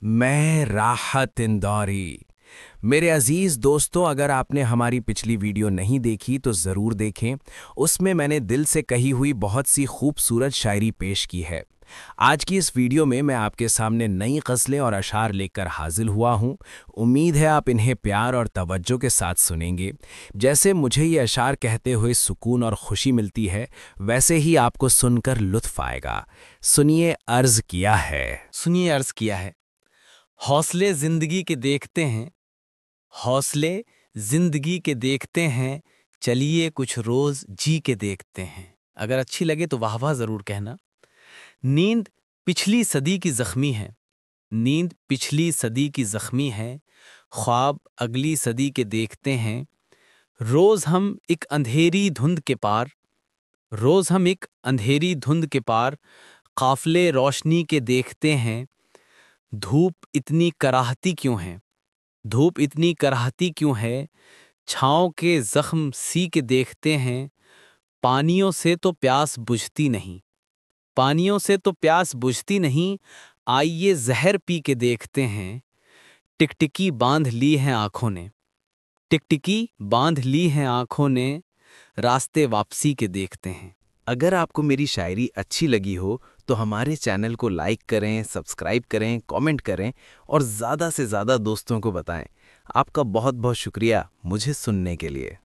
मैं राहत इंदौरी। मेरे अजीज दोस्तों, अगर आपने हमारी पिछली वीडियो नहीं देखी तो ज़रूर देखें। उसमें मैंने दिल से कही हुई बहुत सी खूबसूरत शायरी पेश की है। आज की इस वीडियो में मैं आपके सामने नई ग़ज़लें और अशार लेकर हाजिर हुआ हूँ। उम्मीद है आप इन्हें प्यार और तवज्जो के साथ सुनेंगे। जैसे मुझे ये अशार कहते हुए सुकून और खुशी मिलती है, वैसे ही आपको सुनकर लुत्फ़ आएगा। सुनिए अर्ज़ किया है। हौसले ज़िंदगी के देखते हैं, हौसले ज़िंदगी के देखते हैं, चलिए कुछ रोज़ जी के देखते हैं। अगर अच्छी लगे तो वाह वाह ज़रूर कहना। नींद पिछली सदी की ज़ख्मी है, नींद पिछली सदी की ज़ख्मी है, ख्वाब अगली सदी के देखते हैं। रोज़ हम एक अंधेरी धुंध के पार, रोज़ हम एक अंधेरी धुंध के पार, काफ़िले रोशनी के देखते हैं। धूप इतनी कराहती क्यों है, धूप इतनी कराहती क्यों है, छाँव के ज़ख्म सी के देखते हैं। पानियों से तो प्यास बुझती नहीं, पानियों से तो प्यास बुझती नहीं, आइए ज़हर पी के देखते हैं। टिकटिकी बांध ली है आँखों ने, टिकटिकी बांध ली है आँखों ने, रास्ते वापसी के देखते हैं। अगर आपको मेरी शायरी अच्छी लगी हो तो हमारे चैनल को लाइक करें, सब्सक्राइब करें, कमेंट करें और ज़्यादा से ज़्यादा दोस्तों को बताएं। आपका बहुत बहुत शुक्रिया मुझे सुनने के लिए।